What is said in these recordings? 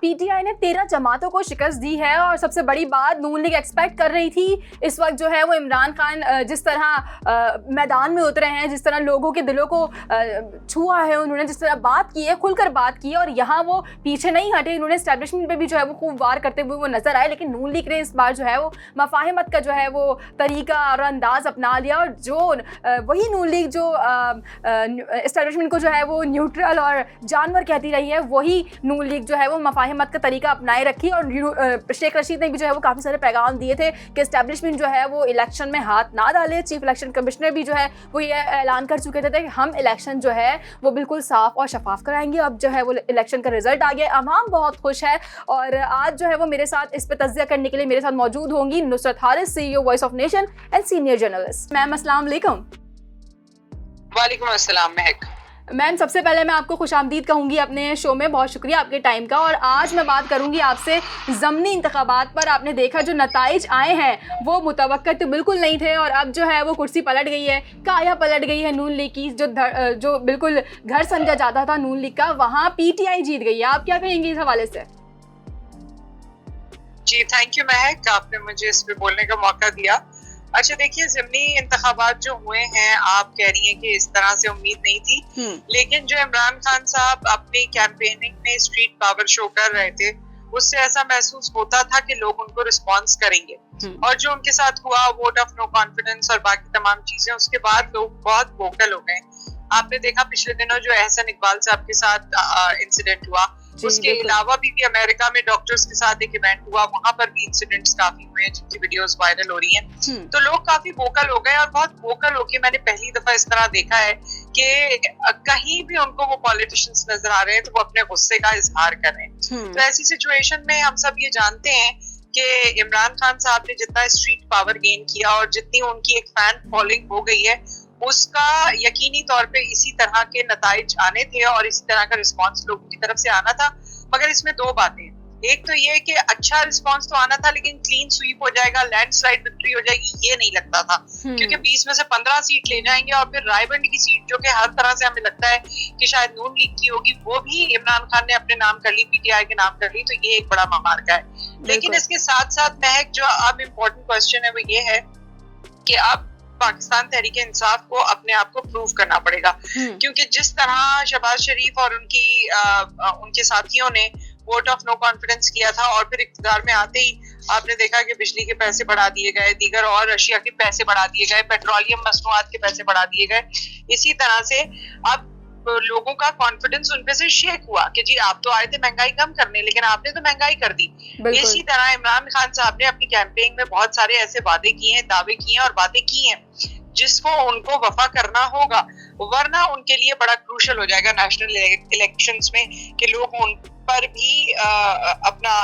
PTI ने 13 जमातों को शिकस्त दी है और सबसे बड़ी बात नून लीग एक्सपेक्ट कर रही थी इस वक्त जो है वो इमरान खान जिस तरह मैदान में उतरे हैं, जिस तरह लोगों के दिलों को छुआ है उन्होंने, जिस तरह बात की है, खुलकर बात की है और यहाँ वो पीछे नहीं हटे। इन्होंने एस्टैब्लिशमेंट पे भी जो है वो खूब वार करते हुए वो नजर आए, लेकिन नून लीग ने इस बार जो है वो मफाहिमत का जो है वो तरीका और अंदाज अपना लिया और जो वही नून लीग जो एस्टैब्लिशमेंट को जो है वो न्यूट्रल और जानवर कहती रही है, वही नून लीग जो है वो मफाहिमत का तरीका अपनाए रखी। और शेख रशीद ने भी जो है वो काफ़ी सारे पैगाम दिए थे कि एस्टैब्लिशमेंट जो है वो इलेक्शन में हाथ ना डाले। चीफ इलेक्शन कमिश्नर भी जो है वो ये ऐलान कर चुके थे कि हम इलेक्शन जो है वो बिल्कुल साफ और शफाफ कराएंगे। अब जो है वो इलेक्शन का रिजल्ट आ गया, अवाम बहुत खुश है और आज जो है वो मेरे साथ इस पर तज्जिया करने के लिए मेरे साथ मौजूद होंगी Nusrat Haris, CEO voice of nation and senior journalist. Ma'am अस्सलाम वालेकुम। वालेकुम अस्सलाम महक। मैम सबसे पहले मैं आपको खुशामदीद कहूँगी अपने शो में, बहुत शुक्रिया आपके टाइम का। और आज मैं बात करूँगी आपसे ज़मनी इंतखाबात पर। आपने देखा जो नताइज आए हैं वो मुतवक्किल तो बिल्कुल नहीं थे और अब जो है वो कुर्सी पलट गई है, काया पलट गई है नून लीग की। जो बिल्कुल घर समझा जाता था नून लीग का, वहाँ PTI जीत गई है। आप क्या कहेंगे इस हवाले से? जी थैंक यू महक, आपने मुझे इस पे बोलने का मौका दिया। अच्छा देखिए, ज़िमनी इंतखाबात जो हुए हैं, आप कह रही हैं कि इस तरह से उम्मीद नहीं थी, लेकिन जो इमरान खान साहब अपनी कैंपेनिंग में स्ट्रीट पावर शो कर रहे थे, उससे ऐसा महसूस होता था कि लोग उनको रिस्पॉन्स करेंगे। और जो उनके साथ हुआ वोट ऑफ नो कॉन्फिडेंस और बाकी तमाम चीजें, उसके बाद लोग बहुत वोकल हो गए। आपने देखा पिछले दिनों जो एहसन इकबाल साहब के साथ इंसिडेंट हुआ, उसके अलावा भी अमेरिका में डॉक्टर्स के साथ एक इवेंट हुआ, वहां पर भी इंसिडेंट्स काफी हुए हैं जिनकी वीडियोस वायरल हो रही हैं। तो लोग काफी वोकल हो गए और बहुत वोकल होके मैंने पहली दफा इस तरह देखा है कि कहीं भी उनको वो पॉलिटिशियंस नजर आ रहे हैं तो वो अपने गुस्से का इजहार कर रहे हैं। तो ऐसी सिचुएशन में हम सब ये जानते हैं कि इमरान खान साहब ने जितना स्ट्रीट पावर गेन किया और जितनी उनकी एक फैन फॉलोइंग हो गई है, उसका यकीनी तौर पे इसी तरह के नताइज आने थे और इसी तरह का रिस्पांस लोगों की तरफ से आना था। मगर इसमें दो बातें, एक तो ये कि अच्छा रिस्पांस तो आना था लेकिन क्लीन स्वीप हो जाएगा, लैंडस्लाइड विक्ट्री हो जाएगी, ये नहीं लगता था। क्योंकि 20 में से 15 सीट ले जाएंगे और फिर रायबंड की सीट जो कि हर तरह से हमें लगता है कि शायद नून लीग की होगी, वो भी इमरान खान ने अपने नाम कर ली, PTI के नाम कर ली, तो ये एक बड़ा मार्का है। लेकिन इसके साथ साथ महक, जो अब इम्पोर्टेंट क्वेश्चन है वो ये है कि अब पाकिस्तान तहरीक इंसाफ को अपने आप को प्रूव करना पड़ेगा। क्योंकि जिस तरह शहबाज शरीफ और उनके साथियों ने वोट ऑफ नो कॉन्फिडेंस किया था और फिर इख्तियार में आते ही आपने देखा कि बिजली के पैसे बढ़ा दिए गए, दीगर और अशिया के पैसे बढ़ा दिए गए, पेट्रोलियम मसनूआत के पैसे बढ़ा दिए गए। इसी तरह से अब लोगों का कॉन्फिडेंस उन पे से शेक हुआ कि जी आप तो आए थे महंगाई कम करने, लेकिन आपने तो महंगाई कर दी। इसी तरह इमरान खान साहब ने अपनी कैंपेन में बहुत सारे ऐसे वादे किए हैं, दावे किए हैं और बातें की हैं जिसको उनको वफा करना होगा, वरना उनके लिए बड़ा क्रूशल हो जाएगा नेशनल इलेक्शंस में कि लोग उन पर भी अपना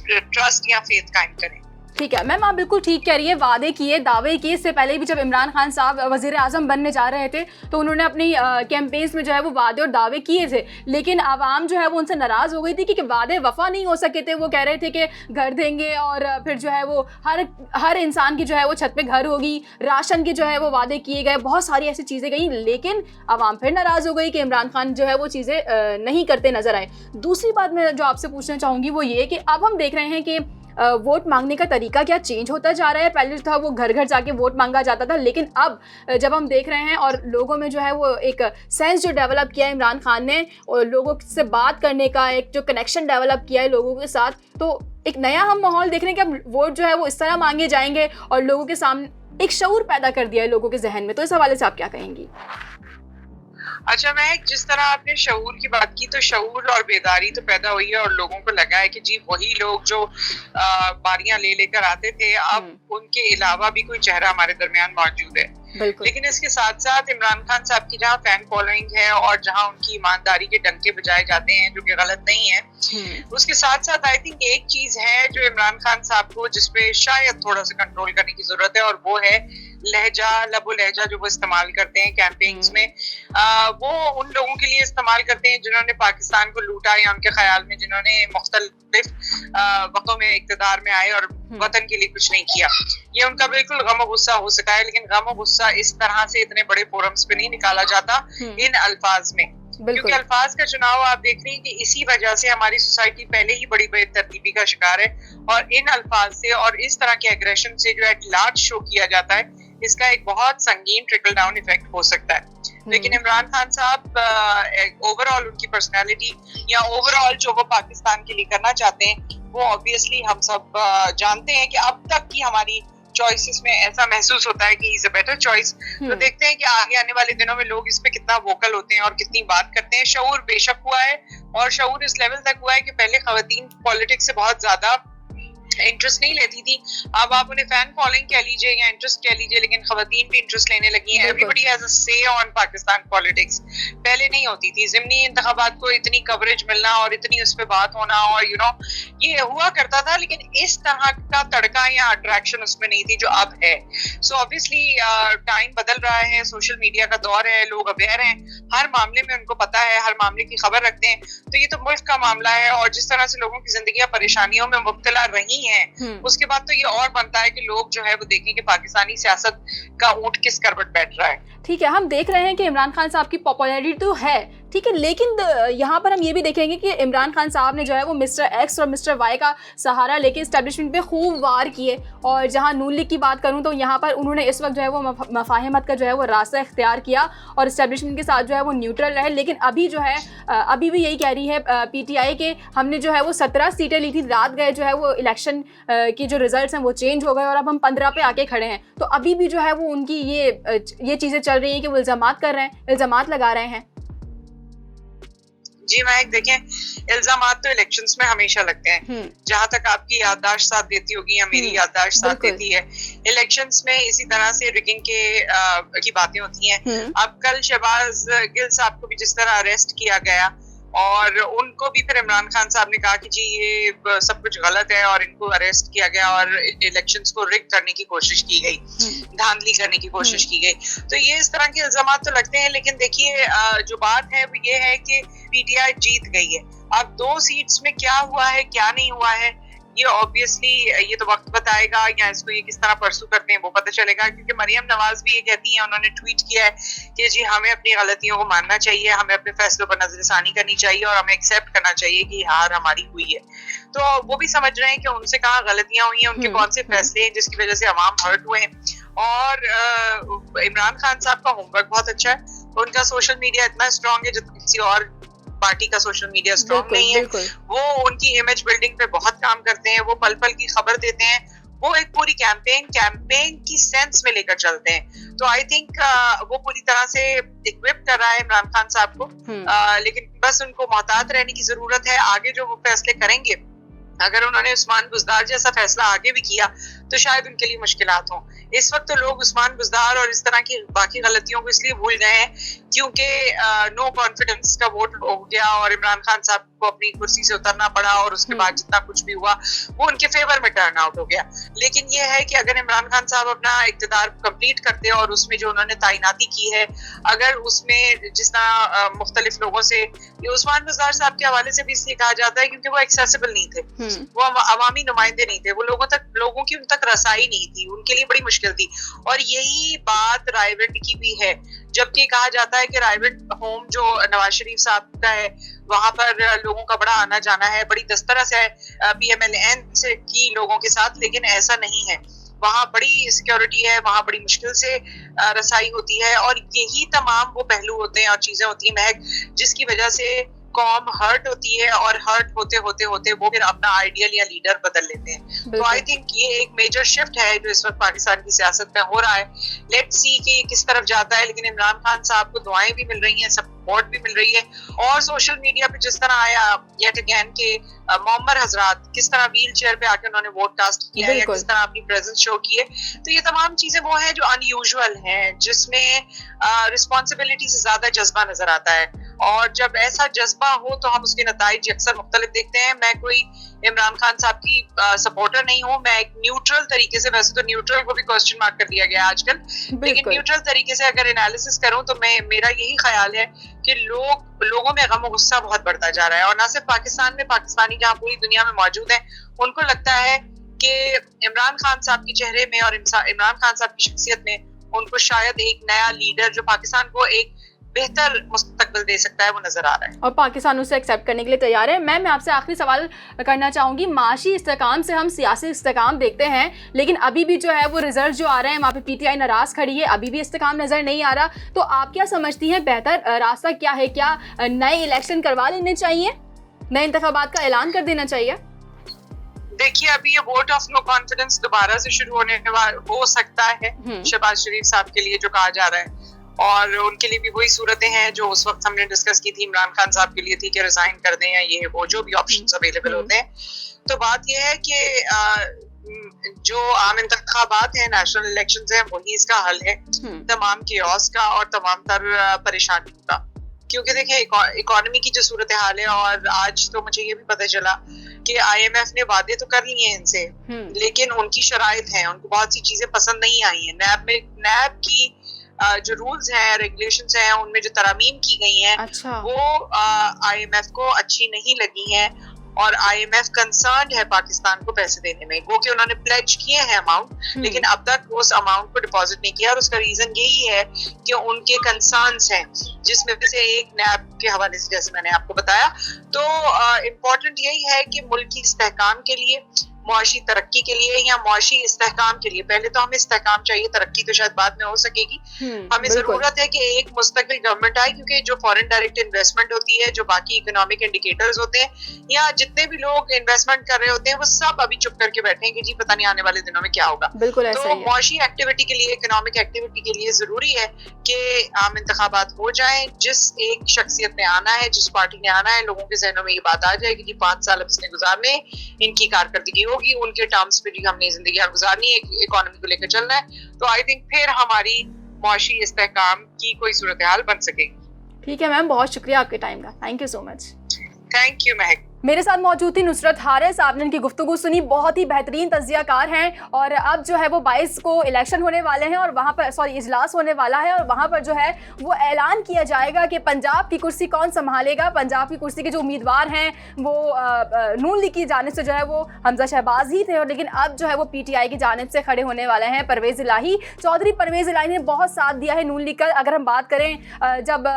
ट्रस्ट या फेथ कायम करें। ठीक है मैम, आप बिल्कुल ठीक कह रही है। वादे किए, दावे किए। इससे पहले भी जब इमरान खान साहब वज़ीर आज़म बनने जा रहे थे तो उन्होंने अपनी कैंपेन्स में जो है वो वादे और दावे किए थे, लेकिन आवाम जो है वो उनसे नाराज़ हो गई थी क्योंकि वादे वफ़ा नहीं हो सके थे। वो कह रहे थे कि घर देंगे और फिर जो है वो हर इंसान की जो है वो छत पे घर होगी, राशन के जो है वो वादे किए गए, बहुत सारी ऐसी चीज़ें गई, लेकिन आवाम फिर नाराज़ हो गई कि इमरान खान जो है वो चीज़ें नहीं करते नज़र आए। दूसरी बात मैं जो आपसे पूछना चाहूँगी वो ये कि अब हम देख रहे हैं कि वोट मांगने का तरीका क्या चेंज होता जा रहा है। पहले था वो घर घर जाके वोट मांगा जाता था, लेकिन अब जब हम देख रहे हैं और लोगों में जो है वो एक सेंस जो डेवलप किया है इमरान खान ने और लोगों से बात करने का एक जो कनेक्शन डेवलप किया है लोगों के साथ, तो एक नया हम माहौल देख रहे हैं कि अब वोट जो है वो इस तरह मांगे जाएंगे और लोगों के सामने एक शऊर पैदा कर दिया है लोगों के जहन में। तो इस हवाले से आप क्या कहेंगी? अच्छा मैं, जिस तरह आपने शऊर की बात की, तो शऊर और बेदारी तो पैदा हुई है और लोगों को लगा है कि जी वही लोग जो बारियां ले लेकर आते थे, अब उनके अलावा भी कोई चेहरा हमारे दरमियान मौजूद है। लेकिन इसके साथ साथ इमरान खान साहब की जहाँ फैन फॉलोइंग है और जहाँ उनकी ईमानदारी के डंके बजाए जाते हैं, जो कि गलत नहीं है, उसके साथ साथ आई थिंक एक चीज है जो इमरान खान साहब को जिसपे शायद थोड़ा सा कंट्रोल करने की जरूरत है, और वो है लहजा, लबो लहजा जो वो इस्तेमाल करते हैं कैंपेन्स में। वो उन लोगों के लिए इस्तेमाल करते हैं जिन्होंने पाकिस्तान को लूटा, या उनके ख्याल में जिन्होंने मुख्तलिफ वक़्तों में इक़्तिदार में आए और वतन के लिए कुछ नहीं किया। ये उनका बिल्कुल गम और गुस्सा हो सका है, लेकिन गम और गुस्सा इस तरह से इतने बड़े फोरम्स पे नहीं निकाला जाता इन अल्फाज में। क्योंकि अल्फाज का चुनाव आप देख रही हैं कि इसी वजह से हमारी सोसाइटी पहले ही बड़ी बेतरतीबी का शिकार है, और इन अल्फाज से और इस तरह के एग्रेशन से जो एट लार्ज शो किया जाता है, इसका एक बहुत संगीन ट्रिकल डाउन इफेक्ट हो सकता है। लेकिन इमरान खान साहब ओवरऑल उनकी पर्सनालिटी या ओवरऑल जो वो पाकिस्तान के लिए करना चाहते हैं, वो ऑब्वियसली हम सब जानते हैं कि अब तक की हमारी चॉइसेस में ऐसा महसूस होता है कि इज अ बेटर चॉइस। तो देखते हैं कि आगे आने वाले दिनों में लोग इस पे कितना वोकल होते हैं और कितनी बात करते हैं। शऊर बेशक हुआ है, और शऊर इस लेवल तक हुआ है कि पहले खवातीन पॉलिटिक्स से बहुत ज्यादा इंटरेस्ट नहीं लेती थी, अब आप उन्हें फैन फॉलोइंग कह लीजिए या इंटरेस्ट कह लीजिए, लेकिन खवातीन भी इंटरेस्ट लेने लगी हैं। एवरीबडी हैज अ से ऑन पाकिस्तान पॉलिटिक्स। पहले नहीं होती थी। ज़िमनी इंतखाबात को इतनी कवरेज मिलना और इतनी उस पर बात होना और ये हुआ करता था, लेकिन इस तरह का तड़का या अट्रैक्शन उसमें नहीं थी जो अब है। सो ऑब्वियसली टाइम बदल रहा है, सोशल मीडिया का दौर है, लोग अवेयर हैं, हर मामले में उनको पता है, हर मामले की खबर रखते हैं। तो ये तो मुल्क का मामला है, और जिस तरह से लोगों की जिंदगियां परेशानियों में मुब्तला रही हैं, उसके बाद तो ये और बनता है कि लोग जो है वो देखें कि पाकिस्तानी सियासत का ऊंट किस करवट बैठ रहा है। ठीक है, हम देख रहे हैं कि इमरान खान साहब की पॉपुलैरिटी तो है, ठीक है, लेकिन यहाँ पर हम ये भी देखेंगे कि इमरान खान साहब ने जो है वो मिस्टर एक्स और मिस्टर वाई का सहारा लेके इस्टेब्लिशमेंट पे खूब वार किए। और जहाँ नून लीग की बात करूँ तो यहाँ पर उन्होंने इस वक्त जो है वो मफाहिमत का जो है वो रास्ता इख्तियार किया और इस्टेब्लिशमेंट के साथ जो है वो न्यूट्रल रहे। लेकिन अभी जो है अभी भी यही कह रही है PTI के हमने जो है वो 17 सीटें ली थी, रात गए जो है वो इलेक्शन की जो रिजल्ट्स हैं वो चेंज हो गए और अब हम 15 पे आके खड़े हैं। तो अभी भी जो है वो उनकी ये चीज़ें चल रही हैं कि वो इल्ज़ामात कर रहे हैं, इल्ज़ामात लगा रहे हैं। जी महक, देखें, इल्जामात तो इलेक्शंस में हमेशा लगते हैं। जहां तक आपकी याददाश्त साथ देती होगी या मेरी याददाश्त साथ देती है, इलेक्शंस में इसी तरह से रिगिंग की बातें होती हैं। अब कल शहबाज गिल साहब को भी जिस तरह अरेस्ट किया गया, और उनको भी फिर इमरान खान साहब ने कहा कि जी ये सब कुछ गलत है और इनको अरेस्ट किया गया और इलेक्शंस को रिग करने की कोशिश की गई, धांधली करने की कोशिश की गई। तो ये इस तरह के इल्जामात तो लगते हैं, लेकिन देखिए जो बात है वो ये है कि PTI जीत गई है। अब 2 सीट्स में क्या हुआ है क्या नहीं हुआ है, ये ऑब्वियसली ये तो वक्त बताएगा, या इसको ये किस तरह परसू करते हैं वो पता चलेगा। क्योंकि मरियम नवाज भी ये कहती हैं, उन्होंने ट्वीट किया है कि जी हमें अपनी गलतियों को मानना चाहिए, हमें अपने फैसलों पर नजरसानी करनी चाहिए और हमें एक्सेप्ट करना चाहिए कि हार हमारी हुई है। तो वो भी समझ रहे हैं कि उनसे कहाँ गलतियां हुई हैं, उनके कौन से फैसले हैं जिसकी वजह से अवाम हर्ट हुए हैं। और इमरान खान साहब का होमवर्क बहुत अच्छा है, उनका सोशल मीडिया इतना स्ट्रांग है जो किसी और पार्टी का सोशल मीडिया स्ट्रांग नहीं है। वो उनकी इमेज बिल्डिंग पे बहुत काम करते हैं, वो पल पल की खबर देते हैं, वो एक पूरी कैंपेन की सेंस में लेकर चलते हैं। तो आई थिंक वो पूरी तरह से इक्विप कर रहा है इमरान खान साहब को, लेकिन बस उनको मोहतात रहने की जरूरत है। आगे जो वो फैसले करेंगे, अगर उन्होंने उस्मान बुज़दार जैसा फैसला आगे भी किया तो शायद उनके लिए मुश्किलात हों। इस वक्त तो लोग उस्मान बुज़दार और इस तरह की बाकी गलतियों को इसलिए भूल गए हैं क्योंकि नो कॉन्फिडेंस का वोट हो गया और इमरान खान साहब को अपनी कुर्सी से उतरना पड़ा, और उसके बाद जितना कुछ भी हुआ वो उनके फेवर में टर्न आउट हो गया। लेकिन ये है कि अगर इमरान खान साहब अपना इक़्तिदार कंप्लीट करते हैं और उसमें जो उन्होंने तैनाती की है, अगर उसमें जिस तरह मुख्तलिफ लोगों से, ये उस्मान बुज़दार साहब के हवाले से भी इसलिए कहा जाता है क्योंकि वो एक्सेसिबल नहीं थे, वो अवामी नुमाइंदे नहीं थे, वो लोगों की उन तक रसाई नहीं थी, उनके लिए बड़ी मुश्किल थी। और यही बात रायविंड की भी है, जबकि कहा जाता है कि रायविंड होम जो नवाज शरीफ साहब का है, वहां पर लोगों का बड़ा आना जाना है, बड़ी दस्तरस है PMLN से की लोगों के साथ, लेकिन ऐसा नहीं है। वहाँ बड़ी सिक्योरिटी है, वहाँ बड़ी मुश्किल से रसाई होती है, और यही तमाम वो पहलू होते हैं और चीजें होती हैं महक, जिसकी वजह से कौम हर्ट होती है, और हर्ट होते होते होते वो फिर अपना आइडियल या लीडर बदल लेते हैं। तो आई थिंक ये एक मेजर शिफ्ट है जो इस वक्त पाकिस्तान की सियासत में हो रहा है। लेट्स सी कि किस तरफ जाता है, लेकिन इमरान खान साहब को दुआएं भी मिल रही हैं, सपोर्ट भी मिल रही है, और सोशल मीडिया पे जिस तरह आया येट अगेन के मोहम्मद हजरात किस तरह व्हील चेयर पे आके उन्होंने वोट कास्ट किया है, या किस तरह अपनी प्रेजेंस शो की है, तो ये तमाम चीजें वो हैं जो अनयूजुअल हैं, जिसमें रिस्पॉन्सिबिलिटी से ज्यादा जज्बा नजर आता है। और जब ऐसा जज्बा हो तो हम उसके नताइज अक्सर मुख्तलिफ देखते हैं। मैं कोई इमरान खान साहब की सपोर्टर नहीं हूँ, मैं एक न्यूट्रल तरीके से, वैसे तो न्यूट्रल को भी क्वेश्चन मार्क कर दिया गया आजकल, लेकिन न्यूट्रल तरीके से अगर एनालिसिस करूँ तो मेरा यही ख्याल है कि लोगों में गम और गुस्सा बहुत बढ़ता जा रहा है, और ना सिर्फ पाकिस्तान में, पाकिस्तानी जहाँ पूरी दुनिया में मौजूद है, उनको लगता है कि इमरान खान साहब के चेहरे में और इमरान खान साहब की शख्सियत में उनको शायद एक नया लीडर जो पाकिस्तान को एक बेहतर मुस्तकबिल दे सकता है वो नजर आ रहा है और पाकिस्तान उसे एक्सेप्ट करने के लिए तैयार है। मैं आपसे आखिरी सवाल करना चाहूँगी, माशी इस्तेकाम से हम सियासी इस्तेकाम देखते हैं, लेकिन अभी भी जो है वो रिजल्ट जो आ रहे हैं वहाँ पे PTI नाराज़ खड़ी है, अभी भी इस्तेकाम नज़र नहीं आ रहा। तो आप क्या समझती हैं बेहतर रास्ता क्या है? क्या नए इलेक्शन करवा लेने चाहिए, नए इंतखाबात का ऐलान कर देना चाहिए? देखिए अभी ये वोट ऑफ नो कॉन्फिडेंस दोबारा से शुरू होने हो सकता है शहबाज शरीफ साहब के लिए, जो कहा जा रहा है, और उनके लिए भी वही सूरतें हैं जो उस वक्त हमने डिस्कस की थी इमरान खान साहब के लिए थी कि रिजाइन कर दें या ये वो जो भी ऑप्शंस अवेलेबल होते हैं। तो बात ये है कि जो आम इंतखाबात हैं, नेशनल इलेक्शंस हैं, वही इसका हल है तमाम कियोस का और तमाम तर परेशानियों का। क्योंकि देखिए इकोनॉमी की जो सूरत हाल है, और आज तो मुझे ये भी पता चला कि IMF ने वादे तो कर लिए हैं इनसे, लेकिन उनकी शराइत हैं, उनको बहुत सी चीजें पसंद नहीं आई हैं। नैब की जो रूल्स हैं, रेगुलेशंस हैं, उनमें जो तरामीम की गई हैं, अच्छा। वो IMF को अच्छी नहीं लगी हैं, और IMF कंसर्न है पाकिस्तान को पैसे देने में। वो कि उन्होंने प्लेज किए हैं अमाउंट, लेकिन अब तक उस अमाउंट को डिपॉजिट नहीं किया, और उसका रीजन यही है कि उनके कंसर्न्स हैं, जिसमें से एक नैब के हवाले से जैसे मैंने आपको बताया। तो इम्पोर्टेंट यही है कि मुल्क की इस्तेहकाम के लिए, मुआशी तरक्की के लिए या मुआशी इस्तेहकाम के लिए, पहले तो हमें इस्तेहकाम चाहिए, तरक्की तो शायद बाद में हो सकेगी। हमें जरूरत है कि एक मुस्तकिल गवर्नमेंट आए, क्योंकि जो फॉरेन डायरेक्ट इन्वेस्टमेंट होती है, जो बाकी इकोनॉमिक इंडिकेटर्स होते हैं, या जितने भी लोग इन्वेस्टमेंट कर रहे होते हैं, वो सब अभी चुप करके बैठे हैं कि जी पता नहीं आने वाले दिनों में क्या होगा। तो मुआशी एक्टिविटी के लिए, इकोनॉमिक एक्टिविटी के लिए जरूरी है कि आम इंतखाबात हो जाए, जिस एक शख्सियत ने आना है, जिस पार्टी ने आना है, लोगों के जहनों में ये बात आ जाएगी कि 5 साल अब इसने गुजारने, इनकी कारकर्दगी होगी, उनके टर्म्स पे हमने जिंदगी गुजारनी है, इकोनॉमी को लेकर चलना है। तो आई थिंक फिर हमारी मुआशी इस्तेहकाम की कोई सूरत हाल बन सकेगी। ठीक है मैम, बहुत शुक्रिया आपके टाइम का, thank you so much. Thank you महक। मेरे साथ मौजूद थी नुसरत हारिस। आपने इनकी गुफ्तगू सुनी, बहुत ही बेहतरीन तज्जियाकार हैं, और अब जो है वो 22 को इलेक्शन होने वाले हैं, और वहाँ पर इजलास होने वाला है, और वहाँ पर जो है वो ऐलान किया जाएगा कि पंजाब की कुर्सी कौन संभालेगा। पंजाब की कुर्सी के जो उम्मीदवार हैं वो नून लीग की जानिब से जो है वो हमजा शहबाज ही थे, और लेकिन अब जो है वो PTI की जानिब से खड़े होने वाले हैं परवेज़ इलाही। चौधरी परवेज़ इलाही ने बहुत साथ दिया है नून लीग का। अगर हम बात करें जब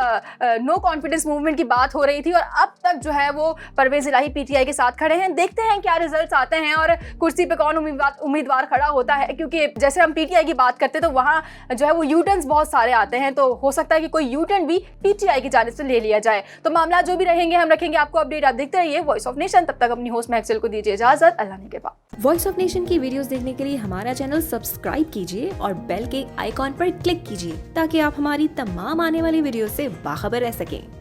नो कॉन्फिडेंस मूवमेंट की बात हो रही थी, और अब तक जो है वो परवेज़ इलाही PTI के साथ खड़े हैं। देखते हैं क्या रिजल्ट्स आते हैं और कुर्सी पे कौन उम्मीदवार खड़ा होता है, क्योंकि जैसे हम PTI की बात करते हैं तो वहाँ जो है वो यूटर्न्स बहुत सारे आते हैं, तो हो सकता है कि कोई यूटर्न भी PTI की जानिब से ले लिया जाए। तो मामला जो भी रहेंगे हम रखेंगे आपको अपडेट। आप देखते रहिए वॉइस ऑफ नेशन। तब तक अपनी होस्ट महफिल को दीजिए इजाजत। अल्लाह ने के बाद। वॉइस ऑफ नेशन की वीडियोस देखने के लिए हमारा चैनल सब्सक्राइब कीजिए और बेल के आइकॉन पर क्लिक कीजिए, ताकि आप हमारी तमाम आने वाली वीडियो से बाखबर रह सकें।